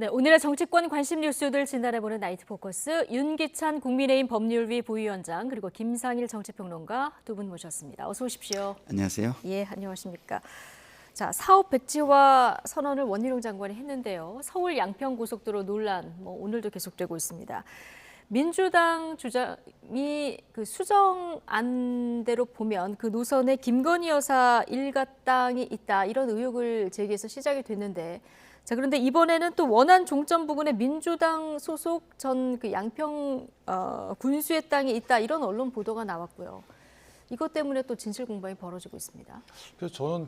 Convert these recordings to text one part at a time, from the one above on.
네, 오늘의 정치권 관심 뉴스들 진단해보는 나이트 포커스 윤기찬 국민의힘 법률위 부위원장 그리고 김상일 정치평론가 두 분 모셨습니다. 어서 오십시오. 안녕하세요. 예, 안녕하십니까. 자, 사업 백지화 선언을 원희룡 장관이 했는데요. 서울 양평고속도로 논란 오늘도 계속되고 있습니다. 민주당 주장이 그 수정안대로 보면 그 노선에 김건희 여사 일가 땅이 있다 이런 의혹을 제기해서 시작이 됐는데 자 그런데 이번에는 또 원안 종점 부근에 민주당 소속 전 그 양평 군수의 땅이 있다 이런 언론 보도가 나왔고요. 이것 때문에 또 진실 공방이 벌어지고 있습니다. 그래서 저는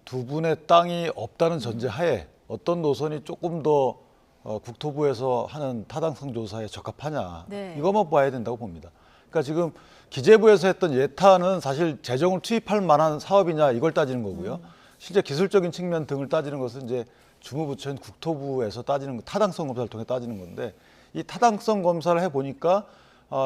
두 분의 땅이 없다는 전제하에 어떤 노선이 조금 더 국토부에서 하는 타당성 조사에 적합하냐 네. 이것만 봐야 된다고 봅니다. 그러니까 지금 기재부에서 했던 예타는 사실 재정을 투입할 만한 사업이냐 이걸 따지는 거고요. 실제 기술적인 측면 등을 따지는 것은 이제 주무부처인 국토부에서 따지는 타당성 검사를 통해 따지는 건데 이 타당성 검사를 해보니까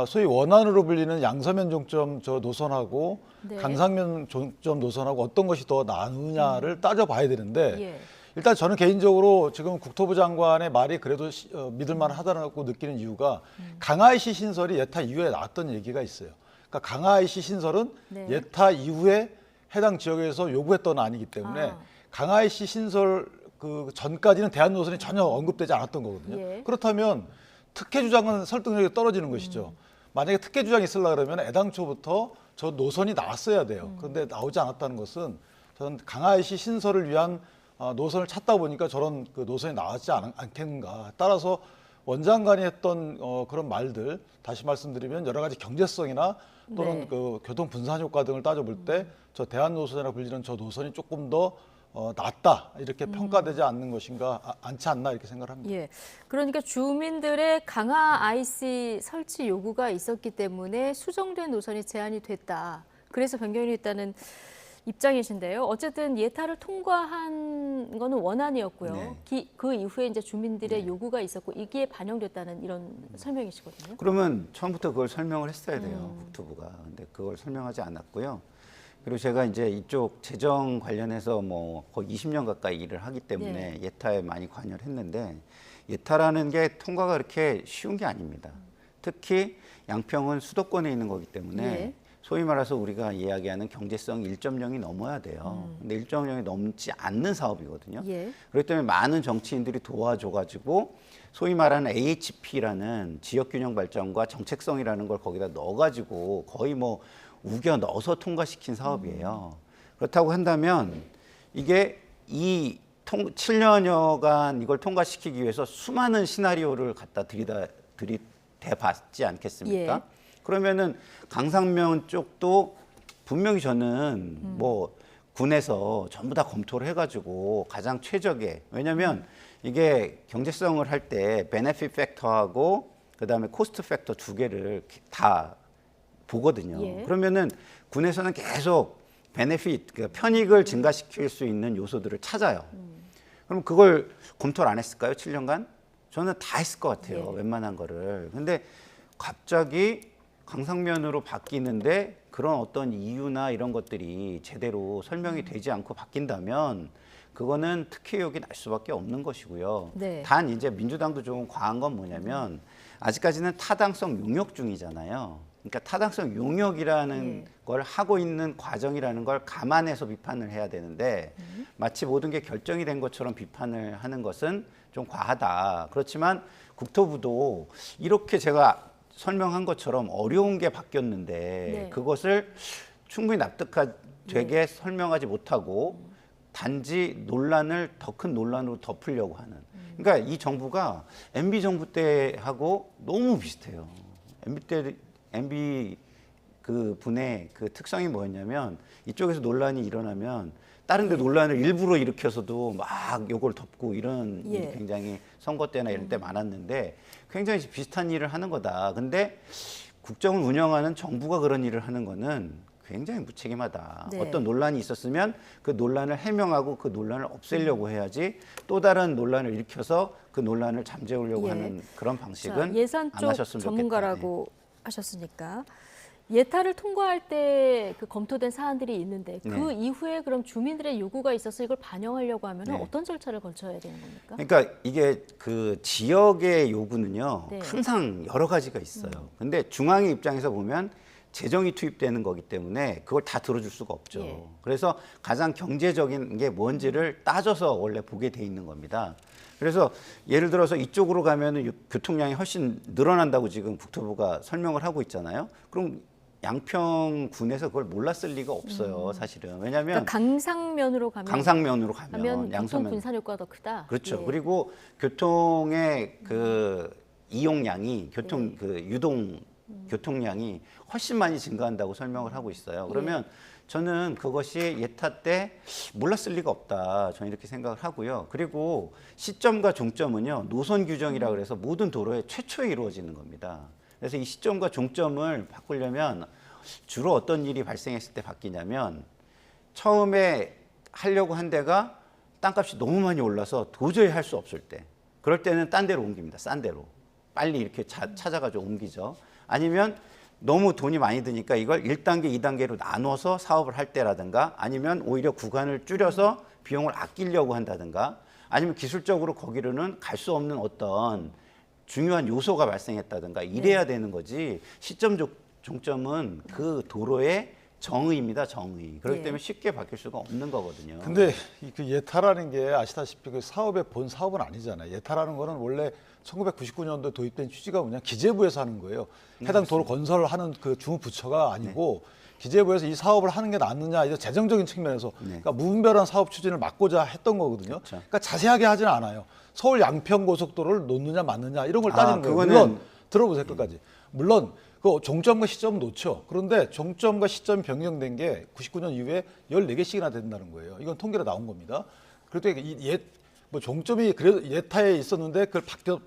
소위 원안으로 불리는 양서면 종점 저 노선하고 네. 강상면 종점 노선하고 어떤 것이 더 나으냐를 따져봐야 되는데 예. 일단 저는 개인적으로 지금 국토부 장관의 말이 그래도 믿을만 하다고 느끼는 이유가 강하이시 신설이 예타 이후에 나왔던 얘기가 있어요. 그러니까 강하이시 신설은 네. 예타 이후에 해당 지역에서 요구했던 안이기 때문에 강하이시 신설 그 전까지는 대한 노선이 전혀 언급되지 않았던 거거든요. 예. 그렇다면 특혜 주장은 설득력이 떨어지는 것이죠. 만약에 특혜 주장이 있으려 그러면 애당초부터 저 노선이 나왔어야 돼요. 그런데 나오지 않았다는 것은 저는 강하이시 신설을 위한 노선을 찾다 보니까 저런 그 노선이 나왔지 않겠는가. 따라서 원장관이 했던 그런 말들 다시 말씀드리면 여러 가지 경제성이나 또는 네. 그 교통 분산 효과 등을 따져볼 때 저 대한 노선이라 불리는 저 노선이 조금 더 낫다 이렇게 평가되지 않는 것인가 않지 않나 이렇게 생각합니다. 예. 그러니까 주민들의 강화 IC 설치 요구가 있었기 때문에 수정된 노선이 제한이 됐다. 그래서 변경이 됐다는 입장이신데요. 어쨌든 예타를 통과한 거는 원안이었고요. 네. 그 이후에 이제 주민들의 요구가 있었고 이게 반영됐다는 이런 설명이시거든요. 그러면 처음부터 그걸 설명을 했어야 돼요, 국토부가. 근데 그걸 설명하지 않았고요. 그리고 제가 이제 이쪽 재정 관련해서 뭐 거의 20년 가까이 일을 하기 때문에 네. 예타에 많이 관여를 했는데 예타라는 게 통과가 그렇게 쉬운 게 아닙니다. 특히 양평은 수도권에 있는 거기 때문에 네. 소위 말해서 우리가 이야기하는 경제성 1.0이 넘어야 돼요. 근데 1.0이 넘지 않는 사업이거든요. 예. 그렇기 때문에 많은 정치인들이 도와줘가지고 소위 말하는 AHP라는 지역균형 발전과 정책성이라는 걸 거기다 넣어가지고 거의 뭐 우겨 넣어서 통과시킨 사업이에요. 그렇다고 한다면 이게 7년여간 이걸 통과시키기 위해서 수많은 시나리오를 갖다 들이대봤지 않겠습니까? 예. 그러면은 강상면 쪽도 분명히 저는 뭐 군에서 전부 다 검토를 해가지고 가장 최적의, 왜냐하면 이게 경제성을 할 때 베네핏 팩터하고 그다음에 코스트 팩터 두 개를 다 보거든요. 예. 그러면은 군에서는 계속 베네핏, 그러니까 편익을 증가시킬 수 있는 요소들을 찾아요. 그럼 그걸 검토를 안 했을까요? 7년간? 저는 다 했을 것 같아요. 예. 웬만한 거를. 근데 갑자기 강상면으로 바뀌는데 그런 어떤 이유나 이런 것들이 제대로 설명이 되지 않고 바뀐다면 그거는 특혜 의혹이 날 수밖에 없는 것이고요. 네. 단 이제 민주당도 좀 과한 건 뭐냐면 아직까지는 타당성 용역 중이잖아요. 그러니까 타당성 용역이라는 걸 하고 있는 과정이라는 걸 감안해서 비판을 해야 되는데 마치 모든 게 결정이 된 것처럼 비판을 하는 것은 좀 과하다. 그렇지만 국토부도 이렇게 제가 설명한 것처럼 어려운 게 바뀌었는데 네. 그것을 충분히 납득되게 설명하지 못하고 단지 논란을 더 큰 논란으로 덮으려고 하는. 그러니까 이 정부가 MB 정부 때하고 너무 비슷해요. MB 그 분의 그 특성이 뭐였냐면 이쪽에서 논란이 일어나면 다른 데 논란을 일부러 일으켜서도 막 요걸 덮고 이런 일이 굉장히 선거 때나 이런 때 많았는데 굉장히 비슷한 일을 하는 거다. 근데 국정을 운영하는 정부가 그런 일을 하는 거는 굉장히 무책임하다. 네. 어떤 논란이 있었으면 그 논란을 해명하고 그 논란을 없애려고 해야지 또 다른 논란을 일으켜서 그 논란을 잠재우려고 하는 그런 방식은 자, 예산 안 쪽 하셨으면 좋겠다. 전문가라고 하셨으니까 예타를 통과할 때 그 검토된 사안들이 있는데 그 네. 이후에 그럼 주민들의 요구가 있어서 이걸 반영하려고 하면 네. 어떤 절차를 거쳐야 되는 겁니까? 그러니까 이게 그 지역의 요구는요, 네. 항상 여러 가지가 있어요. 근데 중앙의 입장에서 보면 재정이 투입되는 거기 때문에 그걸 다 들어줄 수가 없죠. 예. 그래서 가장 경제적인 게 뭔지를 따져서 원래 보게 돼 있는 겁니다. 그래서 예를 들어서 이쪽으로 가면은 교통량이 훨씬 늘어난다고 지금 국토부가 설명을 하고 있잖아요. 그럼 양평군에서 그걸 몰랐을 리가 없어요, 사실은. 왜냐하면 그러니까 강상면으로 가면 강상면으로 가면 교통 양서면 분산 효과가 더 크다. 그렇죠. 예. 그리고 교통의 그 이용량이 네. 그 유동 교통량이 훨씬 많이 증가한다고 설명을 하고 있어요. 그러면 저는 그것이 예타 때 몰랐을 리가 없다. 저는 이렇게 생각을 하고요. 그리고 시점과 종점은요, 노선 규정이라 그래서 모든 도로에 최초에 이루어지는 겁니다. 그래서 이 시점과 종점을 바꾸려면 주로 어떤 일이 발생했을 때 바뀌냐면 처음에 하려고 한 데가 땅값이 너무 많이 올라서 도저히 할 수 없을 때, 그럴 때는 딴 데로 옮깁니다. 싼 데로. 빨리 이렇게 찾아가지고 옮기죠. 아니면 너무 돈이 많이 드니까 이걸 1단계, 2단계로 나눠서 사업을 할 때라든가, 아니면 오히려 구간을 줄여서 비용을 아끼려고 한다든가, 아니면 기술적으로 거기로는 갈 수 없는 어떤 중요한 요소가 발생했다든가 이래야 되는 거지, 시점 종점은 그 도로의 정의입니다, 정의. 그렇기 때문에 쉽게 바뀔 수가 없는 거거든요. 근데 그 예타라는 게 아시다시피 그 사업의 본 사업은 아니잖아요. 예타라는 거는 원래 1999년도에 도입된 취지가 뭐냐, 기재부에서 하는 거예요. 해당 도로 건설하는 그 주무부처가 아니고 기재부에서 이 사업을 하는 게 낫느냐, 이제 재정적인 측면에서 그러니까 무분별한 사업 추진을 막고자 했던 거거든요. 그렇죠. 그러니까 자세하게 하지는 않아요. 서울 양평 고속도로를 놓느냐 맞느냐 이런 걸 따지는 거예요. 그거는 물론 들어보세요, 끝까지. 물론 그 종점과 시점은 놓죠. 그런데 종점과 시점이 변경된 게 99년 이후에 14개씩이나 된다는 거예요. 이건 통계로 나온 겁니다. 그래도 뭐 종점이 그래도 예타에 있었는데 그걸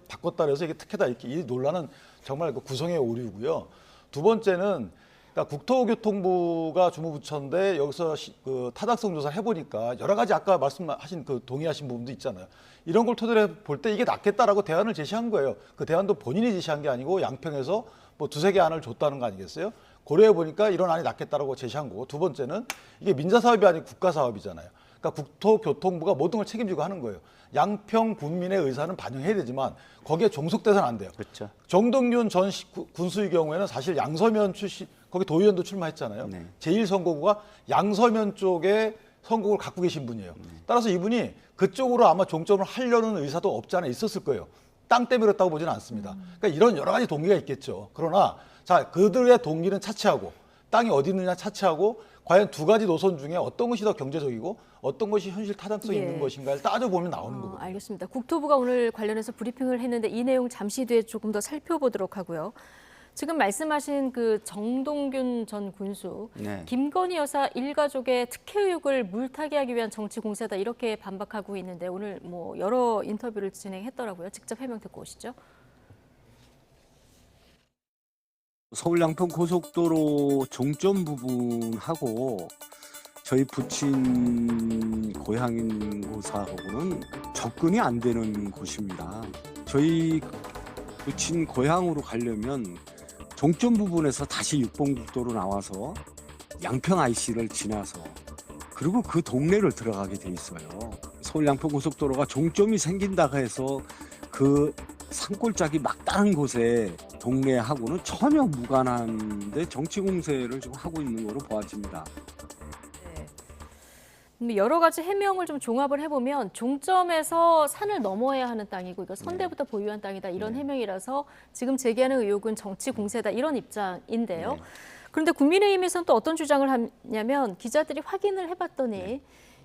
바꿨다 그래서 이게 특혜다, 이렇게 이 논란은 정말 그 구성의 오류고요. 두 번째는 그러니까 국토교통부가 주무부처인데 여기서 그 타당성 조사를 해보니까 여러 가지 아까 말씀하신 그 동의하신 부분도 있잖아요. 이런 걸 토대로 볼 때 이게 낫겠다라고 대안을 제시한 거예요. 그 대안도 본인이 제시한 게 아니고 양평에서 뭐 두세 개 안을 줬다는 거 아니겠어요? 고려해 보니까 이런 안이 낫겠다라고 제시한 거고, 두 번째는 이게 민자 사업이 아니고 국가 사업이잖아요. 그러니까 국토교통부가 모든 걸 책임지고 하는 거예요. 양평 군민의 의사는 반영해야 되지만 거기에 종속돼서는 안 돼요. 그렇죠. 정동균 전 군수의 경우에는 사실 양서면 출신, 거기 도의원도 출마했잖아요. 네. 제1선거구가 양서면 쪽에 선거구를 갖고 계신 분이에요. 따라서 이분이 그쪽으로 아마 종점을 하려는 의사도 없지 않아 있었을 거예요. 땅 때문에 그렇다고 보지는 않습니다. 그러니까 이런 여러 가지 동기가 있겠죠. 그러나 자, 그들의 동기는 차치하고 땅이 어디 있느냐 차치하고 과연 두 가지 노선 중에 어떤 것이 더 경제적이고 어떤 것이 현실 타당성이 있는 것인가를 따져보면 나오는 거거든요. 알겠습니다. 국토부가 오늘 관련해서 브리핑을 했는데 이 내용 잠시 뒤에 조금 더 살펴보도록 하고요. 지금 말씀하신 그 정동균 전 군수, 네. 김건희 여사 일가족의 특혜 의혹을 물타기 하기 위한 정치 공세다, 이렇게 반박하고 있는데 오늘 뭐 여러 인터뷰를 진행했더라고요. 직접 해명 듣고 오시죠. 서울 양평 고속도로 종점 부분하고 저희 부친 고향인 곳하고는 접근이 안 되는 곳입니다. 저희 부친 고향으로 가려면 종점 부분에서 다시 6번 국도로 나와서 양평 IC를 지나서 그리고 그 동네를 들어가게 돼 있어요. 서울 양평 고속도로가 종점이 생긴다고 해서 그 산골짜기 막다른 곳에 동네하고는 전혀 무관한데 정치 공세를 지금 하고 있는 거로 보아집니다. 여러 가지 해명을 좀 종합을 해보면 종점에서 산을 넘어야 하는 땅이고 이거 선대부터 보유한 땅이다, 이런 해명이라서 지금 제기하는 의혹은 정치 공세다, 이런 입장인데요. 그런데 국민의힘에서는 또 어떤 주장을 하냐면 기자들이 확인을 해봤더니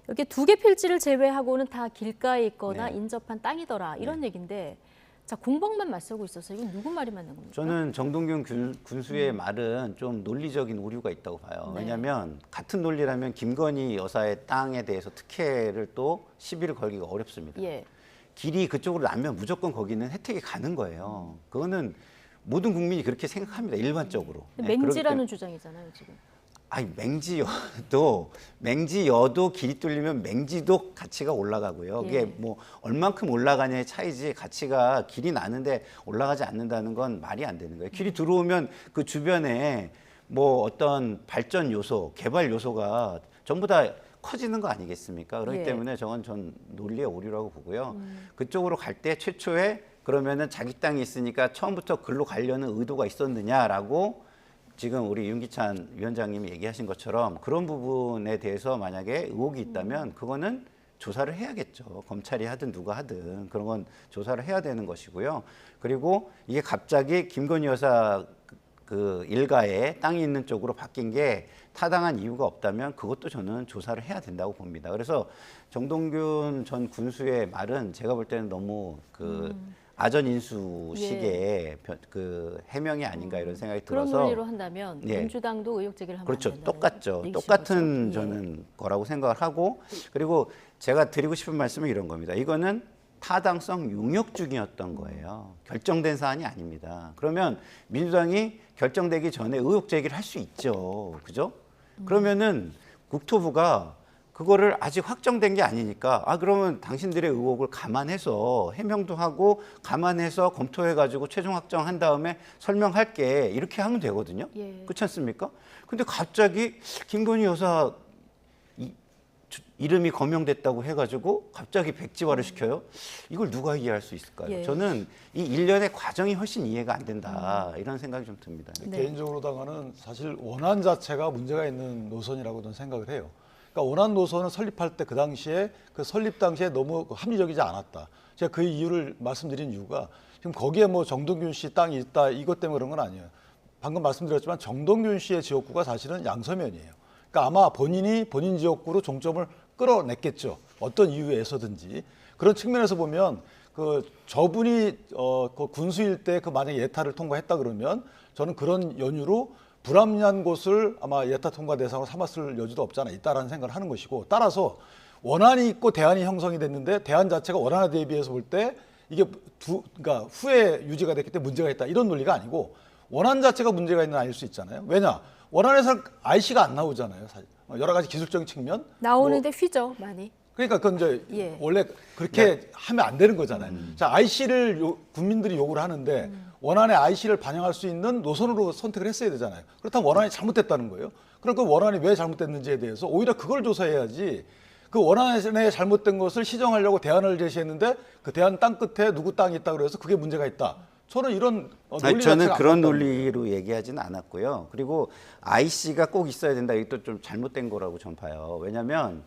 여기 2개 필지를 제외하고는 다 길가에 있거나 인접한 땅이더라, 이런 얘기인데 자, 공방만 맞서고 있어서 이건 누구 말이 맞는 겁니까? 저는 정동균 군수의 말은 좀 논리적인 오류가 있다고 봐요. 왜냐하면 같은 논리라면 김건희 여사의 땅에 대해서 특혜를 또 시비를 걸기가 어렵습니다. 길이 그쪽으로 나면 무조건 거기는 혜택이 가는 거예요. 그거는 모든 국민이 그렇게 생각합니다, 일반적으로. 맹지라는 주장이잖아요, 지금. 아니, 맹지여도 길이 뚫리면 맹지도 가치가 올라가고요. 이게 뭐 얼만큼 올라가냐의 차이지 가치가 길이 나는데 올라가지 않는다는 건 말이 안 되는 거예요. 길이 들어오면 그 주변에 뭐 어떤 발전 요소, 개발 요소가 전부 다 커지는 거 아니겠습니까? 그렇기 예. 때문에 저건 전 논리의 오류라고 보고요. 그쪽으로 갈 때 최초에 그러면은 자기 땅이 있으니까 처음부터 글로 가려는 의도가 있었느냐라고 지금 우리 윤기찬 위원장님이 얘기하신 것처럼 그런 부분에 대해서 만약에 의혹이 있다면 그거는 조사를 해야겠죠. 검찰이 하든 누가 하든 그런 건 조사를 해야 되는 것이고요. 그리고 이게 갑자기 김건희 여사 그 일가에 땅이 있는 쪽으로 바뀐 게 타당한 이유가 없다면 그것도 저는 조사를 해야 된다고 봅니다. 그래서 정동균 전 군수의 말은 제가 볼 때는 너무 그 아전인수식의 그 해명이 아닌가 이런 생각이 그런 들어서 논리로 한다면 예. 민주당도 의혹 제기를 하면 그렇죠. 안 된다는 똑같죠. 얘기신 똑같은 거죠? 예. 저는 거라고 생각을 하고 그리고 제가 드리고 싶은 말씀은 이런 겁니다. 이거는 타당성 용역 중이었던 거예요. 결정된 사안이 아닙니다. 그러면 민주당이 결정되기 전에 의혹 제기를 할 수 있죠. 그죠? 그러면은 국토부가 그거를 아직 확정된 게 아니니까 그러면 당신들의 의혹을 감안해서 해명도 하고 감안해서 검토해 가지고 최종 확정한 다음에 설명할게 이렇게 하면 되거든요. 예. 그렇지 않습니까? 근데 갑자기 김건희 여사 이름이 거명됐다고 해가지고 갑자기 백지화를 시켜요. 이걸 누가 이해할 수 있을까요? 예. 저는 이 일련의 과정이 훨씬 이해가 안 된다 이런 생각이 좀 듭니다. 네. 개인적으로다가는 사실 원안 자체가 문제가 있는 노선이라고 저는 생각을 해요. 그러니까 원안 노선을 설립할 때 그 당시에 그 설립 당시에 너무 합리적이지 않았다. 제가 그 이유를 말씀드린 이유가 지금 거기에 뭐 정동균 씨 땅이 있다 이것 때문에 그런 건 아니에요. 방금 말씀드렸지만 정동균 씨의 지역구가 사실은 양서면이에요. 그러니까 아마 본인이 본인 지역구로 종점을 끌어냈겠죠. 어떤 이유에서든지. 그런 측면에서 보면 그 저분이 그 군수일 때 그 만약에 예타를 통과했다 그러면 저는 그런 연유로 불합리한 곳을 아마 예타 통과 대상으로 삼았을 여지도 없지 않아 있다라는 생각을 하는 것이고 따라서 원안이 있고 대안이 형성이 됐는데 대안 자체가 원안에 대비해서 볼 때 이게 그러니까 후에 유지가 됐기 때문에 문제가 있다 이런 논리가 아니고 원안 자체가 문제가 있는 아닐 수 있잖아요. 왜냐? 원안에서 IC가 안 나오잖아요. 사실. 여러 가지 기술적인 측면. 나오는데 휘죠 많이. 그러니까 그건 이제 예. 원래 그렇게 하면 안 되는 거잖아요. 자, IC를 국민들이 요구를 하는데 원안에 IC를 반영할 수 있는 노선으로 선택을 했어야 되잖아요. 그렇다면 원안이 잘못됐다는 거예요. 그럼 그 원안이 왜 잘못됐는지에 대해서 오히려 그걸 조사해야지. 그 원안에 잘못된 것을 시정하려고 대안을 제시했는데 그 대안 땅 끝에 누구 땅이 있다 그래서 그게 문제가 있다. 저는 이런 논리 저는 자체가 그런 안 맞다는 논리로 얘기하지는 않았고요. 그리고 IC가 꼭 있어야 된다. 이것도 좀 잘못된 거라고 저는 봐요. 왜냐하면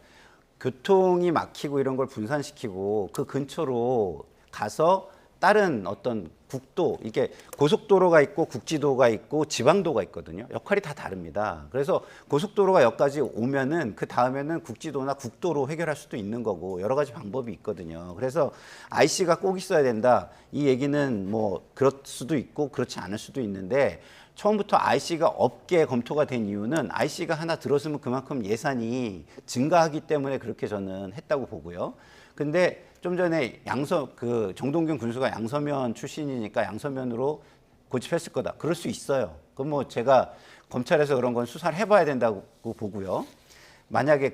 교통이 막히고 이런 걸 분산시키고 그 근처로 가서 다른 어떤 국도, 이게 고속도로가 있고 국지도가 있고 지방도가 있거든요. 역할이 다 다릅니다. 그래서 고속도로가 여기까지 오면은 그 다음에는 국지도나 국도로 해결할 수도 있는 거고 여러 가지 방법이 있거든요. 그래서 IC가 꼭 있어야 된다. 이 얘기는 뭐 그럴 수도 있고 그렇지 않을 수도 있는데 처음부터 IC가 없게 검토가 된 이유는 IC가 하나 들어서면 그만큼 예산이 증가하기 때문에 그렇게 저는 했다고 보고요. 근데 좀 전에 정동균 군수가 양서면 출신이니까 양서면으로 고집했을 거다. 그럴 수 있어요. 그럼 뭐 제가 검찰에서 그런 건 수사를 해봐야 된다고 보고요. 만약에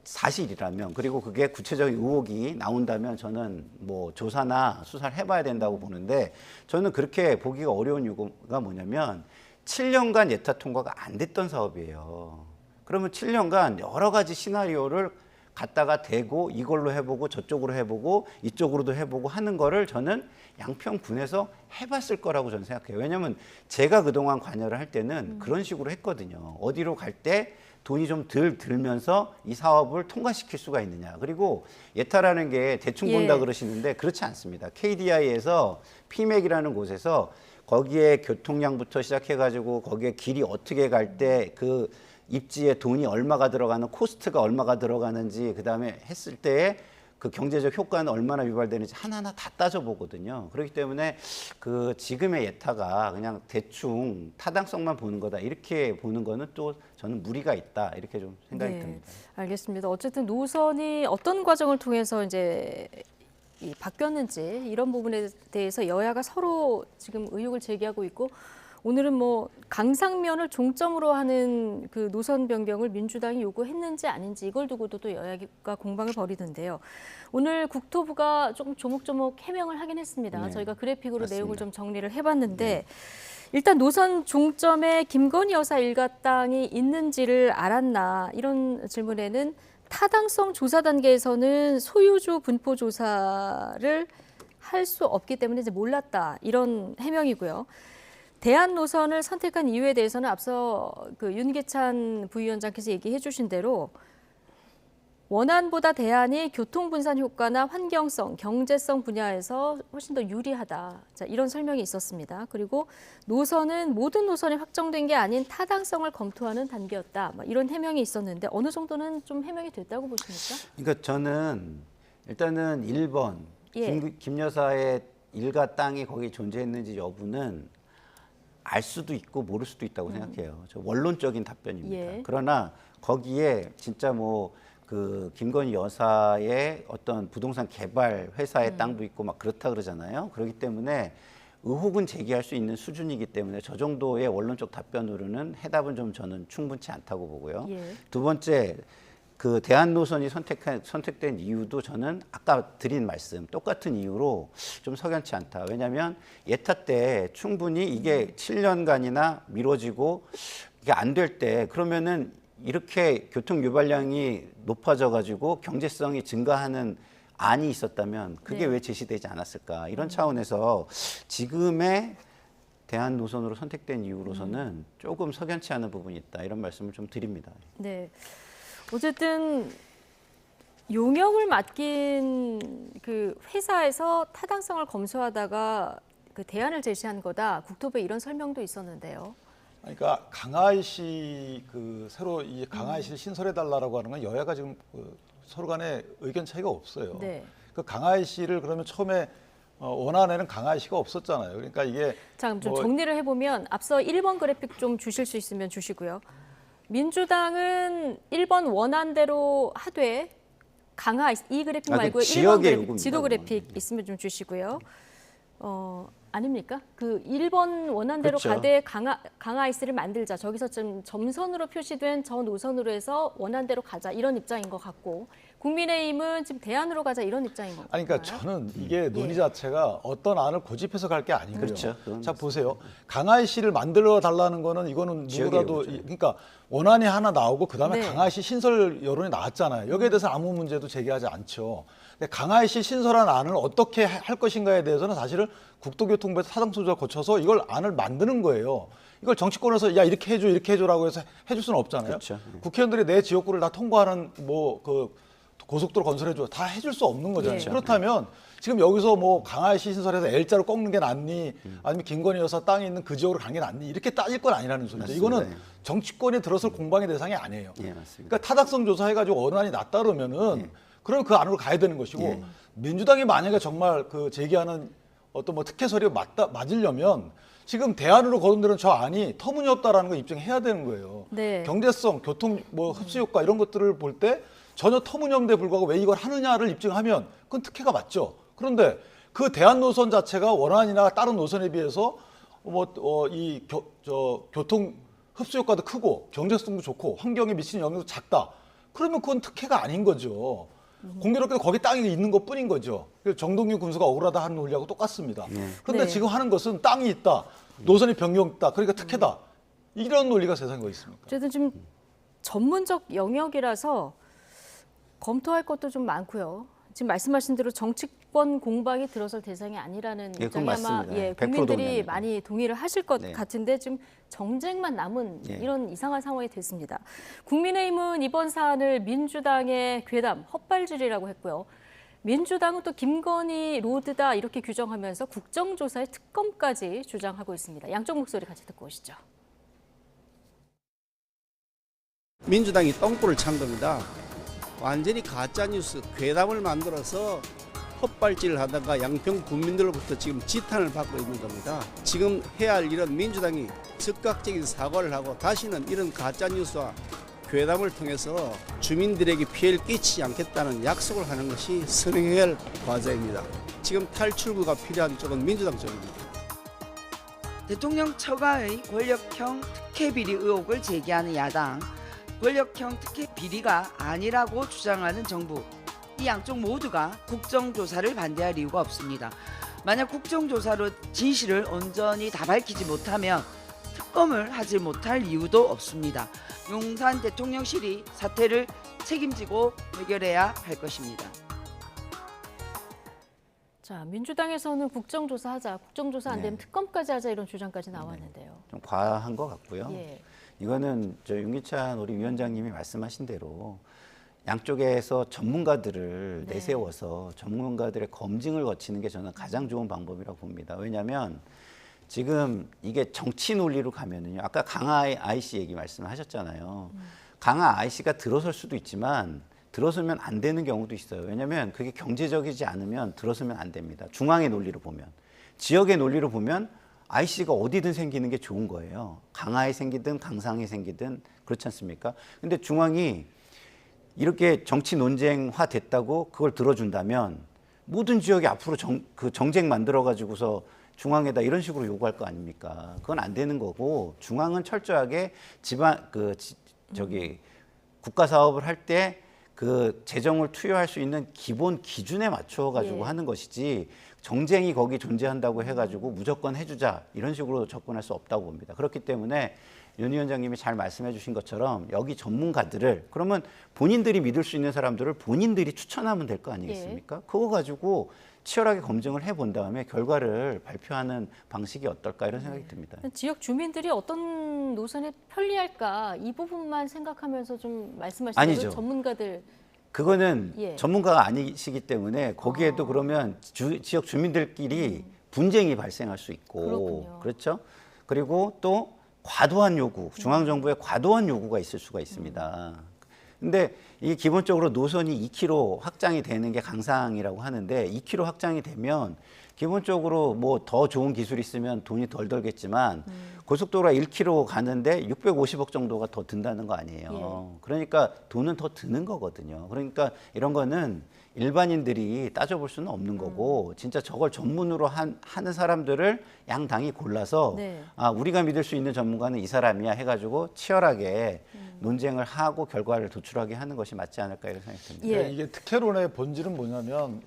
사실이라면 그리고 그게 구체적인 의혹이 나온다면 저는 뭐 조사나 수사를 해봐야 된다고 보는데 저는 그렇게 보기가 어려운 이유가 뭐냐면 7년간 예타 통과가 안 됐던 사업이에요. 그러면 7년간 여러 가지 시나리오를 갖다가 대고 이걸로 해보고 저쪽으로 해보고 이쪽으로도 해보고 하는 거를 저는 양평군에서 해봤을 거라고 저는 생각해요. 왜냐하면 제가 그동안 관여를 할 때는 그런 식으로 했거든요. 어디로 갈 때 돈이 좀 덜 들면서 이 사업을 통과시킬 수가 있느냐. 그리고 예타라는 게 대충 본다 그러시는데 그렇지 않습니다. KDI에서 피맥이라는 곳에서 거기에 교통량부터 시작해가지고 거기에 길이 어떻게 갈 때 그 입지에 돈이 얼마가 들어가는 코스트가 얼마가 들어가는지 그다음에 했을 때에 그 경제적 효과는 얼마나 유발되는지 하나하나 다 따져보거든요. 그렇기 때문에 그 지금의 예타가 그냥 대충 타당성만 보는 거다 이렇게 보는 거는 또 저는 무리가 있다 이렇게 좀 생각이 듭니다. 알겠습니다. 어쨌든 노선이 어떤 과정을 통해서 이제 바뀌었는지 이런 부분에 대해서 여야가 서로 지금 의혹을 제기하고 있고 오늘은 뭐 강상면을 종점으로 하는 그 노선 변경을 민주당이 요구했는지 아닌지 이걸 두고도 또 여야가 공방을 벌이던데요. 오늘 국토부가 조금 조목조목 해명을 하긴 했습니다. 네, 저희가 그래픽으로 맞습니다. 내용을 좀 정리를 해봤는데 일단 노선 종점에 김건희 여사 일가 땅이 있는지를 알았나 이런 질문에는 타당성 조사 단계에서는 소유주 분포 조사를 할 수 없기 때문에 이제 몰랐다 이런 해명이고요. 대안 노선을 선택한 이유에 대해서는 앞서 그 윤계찬 부위원장께서 얘기해 주신 대로 원안보다 대안이 교통 분산 효과나 환경성, 경제성 분야에서 훨씬 더 유리하다. 자, 이런 설명이 있었습니다. 그리고 노선은 모든 노선이 확정된 게 아닌 타당성을 검토하는 단계였다. 이런 해명이 있었는데 어느 정도는 좀 해명이 됐다고 보십니까? 그러니까 저는 일단은 1번 예. 김 여사의 일가 땅이 거기 존재했는지 여부는 알 수도 있고 모를 수도 있다고 생각해요. 저 원론적인 답변입니다. 예. 그러나 거기에 진짜 뭐 그 김건희 여사의 어떤 부동산 개발 회사의 땅도 있고 막 그렇다 그러잖아요. 그렇기 때문에 의혹은 제기할 수 있는 수준이기 때문에 저 정도의 원론적 답변으로는 해답은 좀 저는 충분치 않다고 보고요. 예. 두 번째, 그 대안 노선이 선택된 이유도 저는 아까 드린 말씀 똑같은 이유로 좀 석연치 않다. 왜냐하면 예타 때 충분히 이게 7년간이나 미뤄지고 이게 안 될 때 그러면은 이렇게 교통 유발량이 높아져 가지고 경제성이 증가하는 안이 있었다면 그게 네. 왜 제시되지 않았을까? 이런 차원에서 지금의 대안 노선으로 선택된 이유로서는 조금 석연치 않은 부분이 있다. 이런 말씀을 좀 드립니다. 네. 어쨌든 용역을 맡긴 그 회사에서 타당성을 검토하다가 그 대안을 제시한 거다. 국토부에 이런 설명도 있었는데요. 그러니까 강아이시 그 새로 이 강아이시를 신설해 달라라고 하는 건 여야가 지금 그 서로 간에 의견 차이가 없어요. 네. 그 강아이시를 그러면 처음에 원안에는 강아이시가 없었잖아요. 그러니까 이게 자, 그럼 좀 뭐- 정리를 해보면 앞서 1번 그래픽 좀 주실 수 있으면 주시고요. 민주당은 1번 원안대로 하되 강화 이 그래픽 그 말고 1번 지역의 그래픽, 요구입니다, 지도 그거는. 그래픽 있으면 좀 주시고요. 아닙니까? 그 1번 원안대로 그렇죠. 가되 강화이스를 만들자. 저기서 좀 점선으로 표시된 저 노선으로 해서 원안대로 가자. 이런 입장인 것 같고 국민의힘은 지금 대안으로 가자. 이런 입장인 것 같아요. 아니, 그러니까 저는 이게 논의 자체가 어떤 안을 고집해서 갈 게 아니고요. 그렇죠. 그건 자, 보세요. 강아이시를 만들어 달라는 거는 이거는 지역의 누구라도 요구죠. 그러니까 원안이 하나 나오고 그다음에 네. 강아이시 신설 여론이 나왔잖아요. 여기에 대해서 아무 문제도 제기하지 않죠. 근데 강아이시 신설한 안을 어떻게 할 것인가에 대해서는 사실은 국토교통부에서 타당성 조사를 거쳐서 이걸 안을 만드는 거예요. 이걸 정치권에서 야 이렇게 해줘라고 해서 해줄 수는 없잖아요. 그렇죠. 국회의원들이 내 지역구를 다 통과하는 뭐 그 고속도로 건설해줘 다 해줄 수 없는 거잖아요. 네. 그렇다면 지금 여기서 뭐 강화시 신설해서 L자로 꺾는 게 낫니 아니면 김건희 여사 땅이 있는 그 지역으로 가는 게 낫니 이렇게 따질 건 아니라는 소리죠. 맞습니다. 이거는 예. 정치권에 들어설 공방의 대상이 아니에요. 예, 맞습니다. 그러니까 타당성 조사해가지고 원안이 낫다 그러면은 그러면 그 안으로 가야 되는 것이고 민주당이 만약에 정말 그 제기하는 어떤 뭐 특혜 서류 맞으려면 지금 대안으로 거론되는 저 안이 터무니없다라는 걸 입증해야 되는 거예요. 네. 경제성, 교통 뭐 흡수 효과 이런 것들을 볼 때 전혀 터무니없는데 불구하고 왜 이걸 하느냐를 입증하면 그건 특혜가 맞죠. 그런데 그 대안 노선 자체가 원안이나 다른 노선에 비해서 교통 흡수 효과도 크고 경제성도 좋고 환경에 미치는 영향도 작다. 그러면 그건 특혜가 아닌 거죠. 공교롭게도 거기 땅이 있는 것뿐인 거죠. 그래서 정동균 군수가 억울하다 하는 논리하고 똑같습니다. 그런데 네. 지금 하는 것은 땅이 있다, 노선이 변경됐다, 그러니까 특혜다. 이런 논리가 세상에 어디 있습니까? 어쨌든 좀 전문적 영역이라서 검토할 것도 좀 많고요. 지금 말씀하신 대로 정치권 공방이 들어설 대상이 아니라는 예, 입장이 그건 아마 맞습니다. 100% 국민들이 동의합니다. 많이 동의를 하실 것 네. 같은데 지금 정쟁만 남은 예. 이런 이상한 상황이 됐습니다. 국민의힘은 이번 사안을 민주당의 괴담, 헛발질이라고 했고요. 민주당은 또 김건희 로드다 이렇게 규정하면서 국정조사의 특검까지 주장하고 있습니다. 양쪽 목소리 같이 듣고 오시죠. 민주당이 똥불을 찬 겁니다. 완전히 가짜뉴스 괴담을 만들어서 헛발질을 하다가 양평 국민들로부터 지금 지탄을 받고 있는 겁니다. 지금 해야 할 일은 민주당이 즉각적인 사과를 하고 다시는 이런 가짜뉴스와 괴담을 통해서 주민들에게 피해를 끼치지 않겠다는 약속을 하는 것이 선행해야 할 과제입니다. 지금 탈출구가 필요한 쪽은 민주당 쪽입니다. 대통령 처가의 권력형 특혜 비리 의혹을 제기하는 야당, 권력형 특혜 비리가 아니라고 주장하는 정부, 이 양쪽 모두가 국정조사를 반대할 이유가 없습니다. 만약 국정조사로 진실을 온전히 다 밝히지 못하면 특검을 하지 못할 이유도 없습니다. 용산 대통령실이 사태를 책임지고 해결해야 할 것입니다. 자, 민주당에서는 국정조사 하자, 국정조사 안 되면 네. 특검까지 하자 이런 주장까지 나왔는데요. 좀 과한 것 같고요. 예. 이거는 저 윤기찬 우리 위원장님이 말씀하신 대로 양쪽에서 전문가들을 네. 내세워서 전문가들의 검증을 거치는 게 저는 가장 좋은 방법이라고 봅니다. 왜냐하면 지금 이게 정치 논리로 가면은요. 아까 강하 IC 얘기 말씀하셨잖아요. 강하 IC가 들어설 수도 있지만 들어서면 안 되는 경우도 있어요. 왜냐하면 그게 경제적이지 않으면 들어서면 안 됩니다. 중앙의 논리로 보면. 지역의 논리로 보면 IC가 어디든 생기는 게 좋은 거예요. 강하에 생기든 강상에 생기든 그렇지 않습니까? 근데 중앙이 이렇게 정치 논쟁화 됐다고 그걸 들어준다면 모든 지역이 앞으로 정쟁 만들어 가지고서 중앙에다 이런 식으로 요구할 거 아닙니까? 그건 안 되는 거고 중앙은 철저하게 국가 사업을 할 때 그 재정을 투여할 수 있는 기본 기준에 맞춰 가지고 예. 하는 것이지 정쟁이 거기 존재한다고 해가지고 무조건 해주자 이런 식으로 접근할 수 없다고 봅니다. 그렇기 때문에 윤 위원장님이 잘 말씀해 주신 것처럼 여기 전문가들을 그러면 본인들이 믿을 수 있는 사람들을 본인들이 추천하면 될 거 아니겠습니까? 그거 가지고 치열하게 검증을 해본 다음에 결과를 발표하는 방식이 어떨까 이런 생각이 듭니다. 지역 주민들이 어떤 노선에 편리할까 이 부분만 생각하면서 좀 말씀하시는 아니죠. 전문가들 그거는 예. 전문가가 아니시기 때문에 거기에도 그러면 지역 주민들끼리 분쟁이 발생할 수 있고 그렇군요. 그렇죠. 그리고 또 과도한 요구, 중앙정부의 과도한 요구가 있을 수가 있습니다. 근데 이 기본적으로 노선이 2km 확장이 되는 게 강상이라고 하는데 2km 확장이 되면 기본적으로 뭐 더 좋은 기술이 있으면 돈이 덜 들겠지만 고속도로가 1km 가는데 650억 정도가 더 든다는 거 아니에요. 그러니까 돈은 더 드는 거거든요. 그러니까 이런 거는 일반인들이 따져볼 수는 없는 거고 진짜 저걸 전문으로 하는 사람들을 양 당이 골라서 네. 아 우리가 믿을 수 있는 전문가는 이 사람이야 해가지고 치열하게 논쟁을 하고 결과를 도출하게 하는 것이 맞지 않을까 이런 생각이 듭니다. 예. 이게 특혜론의 본질은 뭐냐면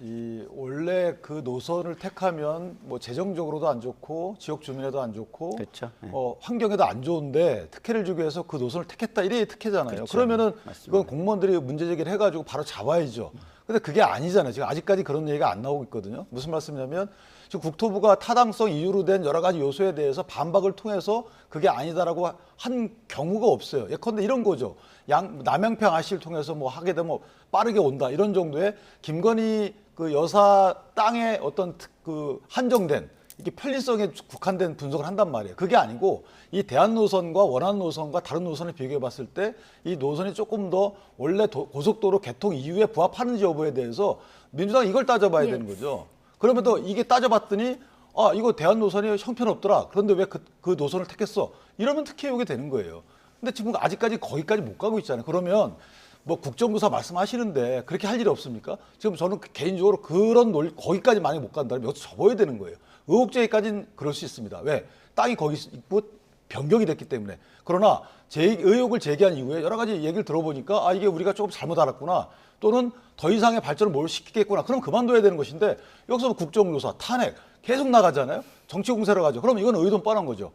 원래 그 노선을 택하면 뭐 재정적으로도 안 좋고 지역 주민에도 안 좋고 그렇죠. 네. 환경에도 안 좋은데 특혜를 주기 위해서 그 노선을 택했다 이래 특혜잖아요. 그렇죠. 그러면은 맞습니다. 이건 공무원들이 문제 제기를 해가지고 바로 잡아야죠. 근데 그게 아니잖아요. 지금 아직까지 그런 얘기가 안 나오고 있거든요. 무슨 말씀이냐면 지금 국토부가 타당성 이유로 된 여러 가지 요소에 대해서 반박을 통해서 그게 아니다라고 한 경우가 없어요. 예컨대 이런 거죠. 남양평 IC를 통해서 뭐 하게 되면 빠르게 온다 이런 정도의 김건희 그 여사 땅의 어떤 그 한정된 이게 편리성에 국한된 분석을 한단 말이에요. 그게 아니고 이 대한 노선과 원안 노선과 다른 노선을 비교해 봤을 때 이 노선이 조금 더 원래 고속도로 개통 이유에 부합하는지 여부에 대해서 민주당이 이걸 따져봐야 예. 되는 거죠. 그러면 또 이게 따져봤더니 아 이거 대한 노선이 형편없더라. 그런데 왜 그 노선을 택했어? 이러면 특혜 요구가 되는 거예요. 근데 지금 아직까지 거기까지 못 가고 있잖아요. 그러면 뭐 국정조사 말씀하시는데 그렇게 할 일이 없습니까? 지금 저는 개인적으로 그런 거기까지 만약에 못 간다면 여기서 접어야 되는 거예요. 의혹 제기까지는 그럴 수 있습니다. 왜? 땅이 거기 있고 변경이 됐기 때문에. 그러나 의혹을 제기한 이후에 여러 가지 얘기를 들어보니까 아 이게 우리가 조금 잘못 알았구나. 또는 더 이상의 발전을 뭘 시키겠구나. 그럼 그만둬야 되는 것인데 여기서 국정조사, 탄핵 계속 나가잖아요. 정치 공세로 가죠. 그럼 이건 의도는 뻔한 거죠.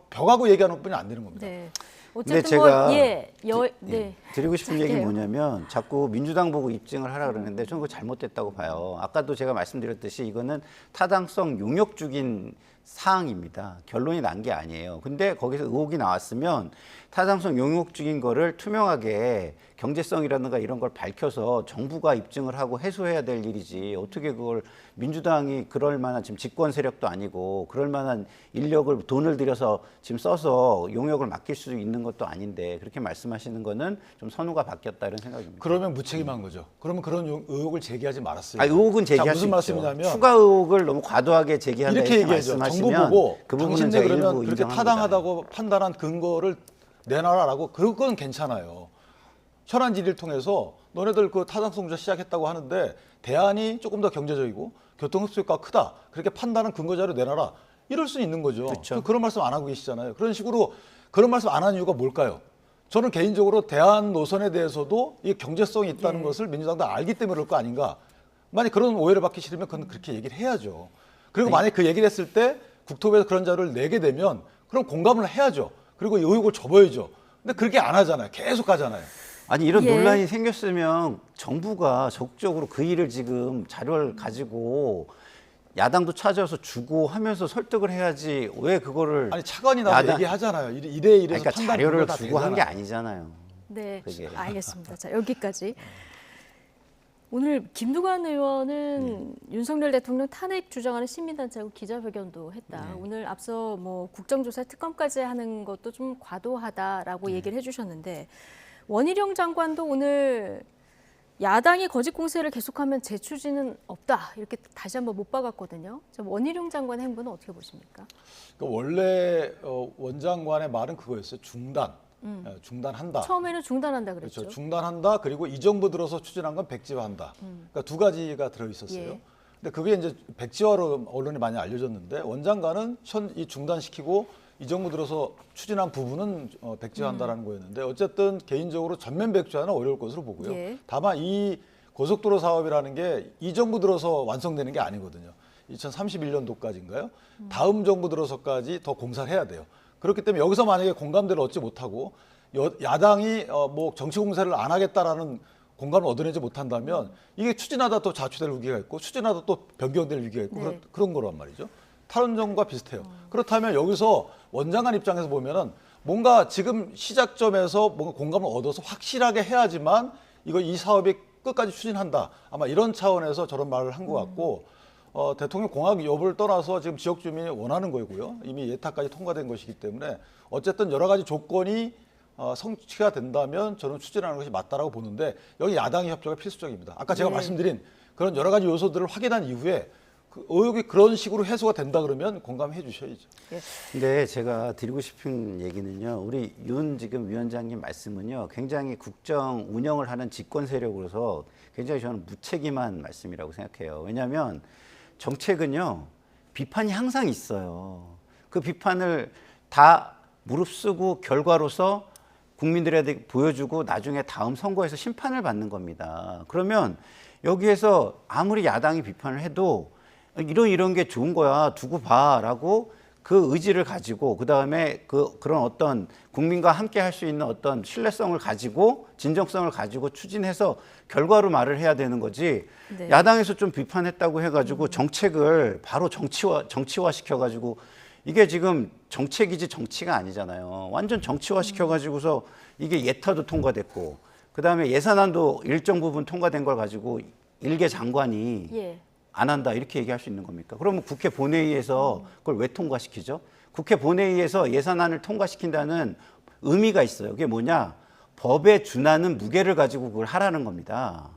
벽하고 얘기하는 것뿐이 안 되는 겁니다. 네. 근데 어쨌든 제가 네. 드리고 싶은 얘기 짧게요. 뭐냐면 자꾸 민주당 보고 입증을 하라 그러는데 저는 그거 잘못됐다고 봐요. 아까도 제가 말씀드렸듯이 이거는 타당성 용역 중인 사항입니다. 결론이 난 게 아니에요. 근데 거기서 의혹이 나왔으면 타당성 용역 중인 거를 투명하게 경제성이라든가 이런 걸 밝혀서 정부가 입증을 하고 해소해야 될 일이지 어떻게 그걸 민주당이 그럴 만한 지금 집권 세력도 아니고 그럴 만한 인력을 돈을 들여서 지금 써서 용역을 맡길 수 있는 것도 아닌데 그렇게 말씀하시는 거는 좀 선우가 바뀌었다 이런 생각입니다. 그러면 무책임한 거죠. 그러면 그런 의혹을 제기하지 말았어요. 아, 의혹은 제기할 자, 수 무슨 있죠. 말씀이냐면 추가 의혹을 너무 과도하게 제기한다 이렇게 이렇게 얘기하죠. 정부 말씀하시면 보고 그 부분은 당신네 제가 그러면 일부 그렇게 인정합니다. 타당하다고 판단한 근거를 내놔라라고 그건 괜찮아요. 현안 질의를 통해서 너네들 그 타당성 조사 시작했다고 하는데 대안이 조금 더 경제적이고 교통 흡수효과가 크다. 그렇게 판단한 근거 자료 내놔라. 이럴 수 있는 거죠. 그렇죠. 그런 말씀 안 하고 계시잖아요. 그런 식으로 그런 말씀 안 하는 이유가 뭘까요? 저는 개인적으로 대안 노선에 대해서도 이 경제성이 있다는 것을 민주당도 알기 때문에 그럴 거 아닌가. 만약 그런 오해를 받기 싫으면 그건 그렇게 얘기를 해야죠. 그리고 만약에 그 얘기를 했을 때 국토부에서 그런 자료를 내게 되면 그럼 공감을 해야죠. 그리고 의혹을 접어야죠. 근데 그렇게 안 하잖아요. 계속 가잖아요. 아니 이런 예. 논란이 생겼으면 정부가 적극적으로 그 일을 지금 자료를 가지고 야당도 찾아서 주고 하면서 설득을 해야지 왜 그거를 아니 차관이 나서 야당- 얘기하잖아요. 이래 이래서 그러니까 판단 자료를 다 주고 한 게 되잖아요. 아니잖아요. 네, 그게. 알겠습니다. 자, 여기까지. 오늘 김두관 의원은 윤석열 대통령 탄핵 주장하는 시민단체하고 기자회견도 했다. 오늘 앞서 뭐 국정조사 특검까지 하는 것도 좀 과도하다라고 얘기를 해주셨는데 원희룡 장관도 오늘 야당이 거짓 공세를 계속하면 재추진은 없다 이렇게 다시 한번 못 박았거든요. 자, 원희룡 장관 행보는 어떻게 보십니까? 그러니까 원래 원장관의 말은 그거였어요. 중단한다. 처음에는 중단한다 그랬죠. 그렇죠. 중단한다. 그리고 이 정부 들어서 추진한 건 백지화한다. 그러니까 두 가지가 들어 있었어요. 예. 근데 그게 이제 백지화로 언론에 많이 알려졌는데 원장관은 이 중단시키고 이 정부 들어서 추진한 부분은 백지화한다라는 거였는데 어쨌든 개인적으로 전면 백지화는 어려울 것으로 보고요. 예. 다만 이 고속도로 사업이라는 게 이 정부 들어서 완성되는 게 아니거든요. 2031년도까지인가요? 다음 정부 들어서까지 더 공사를 해야 돼요. 그렇기 때문에 여기서 만약에 공감대를 얻지 못하고 야당이 뭐 정치 공세를 안 하겠다라는 공감을 얻어내지 못한다면 이게 추진하다 또 자초될 위기가 있고 추진하다 또 변경될 위기가 있고 네. 그런 거란 말이죠. 탈원전과 비슷해요. 그렇다면 여기서 원장관 입장에서 보면은 뭔가 지금 시작점에서 뭔가 공감을 얻어서 확실하게 해야지만 이 사업이 끝까지 추진한다. 아마 이런 차원에서 저런 말을 한 것 같고 대통령 공약 여부를 떠나서 지금 지역 주민이 원하는 거고요. 이미 예타까지 통과된 것이기 때문에 어쨌든 여러 가지 조건이 성취가 된다면 저는 추진하는 것이 맞다라고 보는데 여기 야당의 협조가 필수적입니다. 아까 제가 네. 말씀드린 그런 여러 가지 요소들을 확인한 이후에 그 의혹이 그런 식으로 해소가 된다 그러면 공감해 주셔야죠. 근데 제가 드리고 싶은 얘기는요. 우리 윤 지금 위원장님 말씀은요. 굉장히 국정 운영을 하는 집권 세력으로서 굉장히 저는 무책임한 말씀이라고 생각해요. 왜냐하면 정책은요. 비판이 항상 있어요. 그 비판을 다 무릅쓰고 결과로서 국민들에게 보여주고 나중에 다음 선거에서 심판을 받는 겁니다. 그러면 여기에서 아무리 야당이 비판을 해도 이런 게 좋은 거야 두고 봐라고 그 의지를 가지고 그다음에 그런 어떤 국민과 함께 할 수 있는 어떤 신뢰성을 가지고 진정성을 가지고 추진해서 결과로 말을 해야 되는 거지. 네. 야당에서 좀 비판했다고 해가지고 정책을 바로 정치화 시켜가지고 이게 지금 정책이지 정치가 아니잖아요. 완전 정치화 시켜가지고서 이게 예타도 통과됐고 그다음에 예산안도 일정 부분 통과된 걸 가지고 일개 장관이 예. 안 한다 이렇게 얘기할 수 있는 겁니까? 그러면 국회 본회의에서 그걸 왜 통과시키죠? 국회 본회의에서 예산안을 통과시킨다는 의미가 있어요. 그게 뭐냐? 법에 준하는 무게를 가지고 그걸 하라는 겁니다.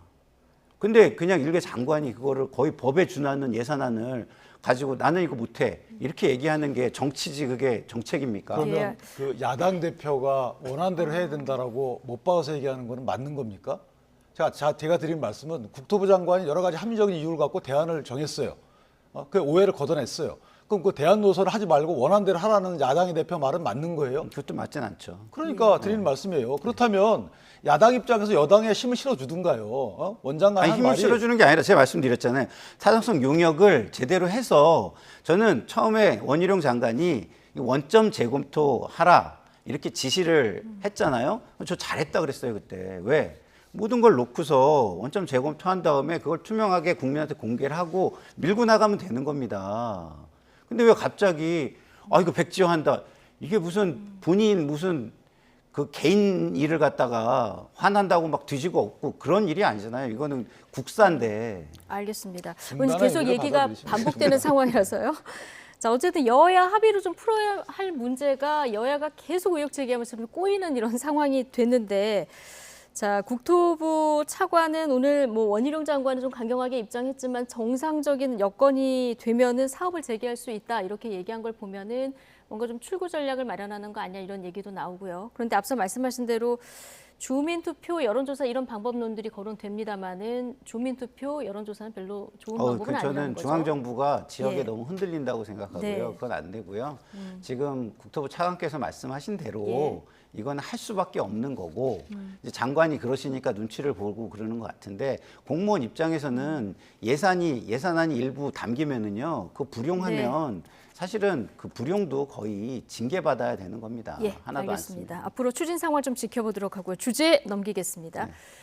근데 그냥 일개 장관이 그거를 거의 법에 준하는 예산안을 가지고 나는 이거 못해 이렇게 얘기하는 게 정치지 그게 정책입니까? 그러면 예. 그 야당 대표가 원하는 대로 해야 된다라고 못 박아서 얘기하는 거는 맞는 겁니까? 제가 드린 말씀은 국토부 장관이 여러 가지 합리적인 이유를 갖고 대안을 정했어요. 그 오해를 걷어냈어요. 그럼 그 대안 노선을 하지 말고 원하는 대로 하라는 야당의 대표 말은 맞는 거예요? 그것도 맞진 않죠. 그러니까 드리는 말씀이에요. 그렇다면 야당 입장에서 여당에 힘을 실어주든가요. 원장관 아니 한 힘을 말이 실어주는 게 아니라 제가 말씀드렸잖아요. 타당성 용역을 제대로 해서 저는 처음에 원희룡 장관이 원점 재검토하라 이렇게 지시를 했잖아요. 저 잘했다 그랬어요 그때. 왜? 모든 걸 놓고서 원점 재검토한 다음에 그걸 투명하게 국민한테 공개를 하고 밀고 나가면 되는 겁니다. 근데 왜 갑자기 이거 백지화한다. 이게 무슨 본인 무슨 그 개인 일을 갖다가 화난다고 막 뒤지고 없고 그런 일이 아니잖아요. 이거는 국사인데. 알겠습니다. 중단한 계속 의미로 얘기가 받아들이시면 반복되는 상황이라서요. 자, 어쨌든 여야 합의로 좀 풀어야 할 문제가 여야가 계속 의혹 제기하면서 꼬이는 이런 상황이 됐는데 자, 국토부 차관은 오늘 뭐 원희룡 장관은 좀 강경하게 입장했지만 정상적인 여건이 되면은 사업을 재개할 수 있다 이렇게 얘기한 걸 보면은 뭔가 좀 출구 전략을 마련하는 거 아니야 이런 얘기도 나오고요. 그런데 앞서 말씀하신 대로 주민투표, 여론조사 이런 방법론들이 거론됩니다만은 주민투표, 여론조사는 별로 좋은 방법은 아니라는 저는 거죠. 중앙정부가 지역에 예. 너무 흔들린다고 생각하고요. 네. 그건 안 되고요. 지금 국토부 차관께서 말씀하신 대로 예. 이건 할 수밖에 없는 거고 이제 장관이 그러시니까 눈치를 보고 그러는 것 같은데 공무원 입장에서는 예산안이 일부 담기면은요, 그 불용하면 사실은 그 불용도 거의 징계받아야 되는 겁니다. 예, 하나도 안 알겠습니다. 씁니다. 앞으로 추진 상황 좀 지켜보도록 하고요. 주제 넘기겠습니다.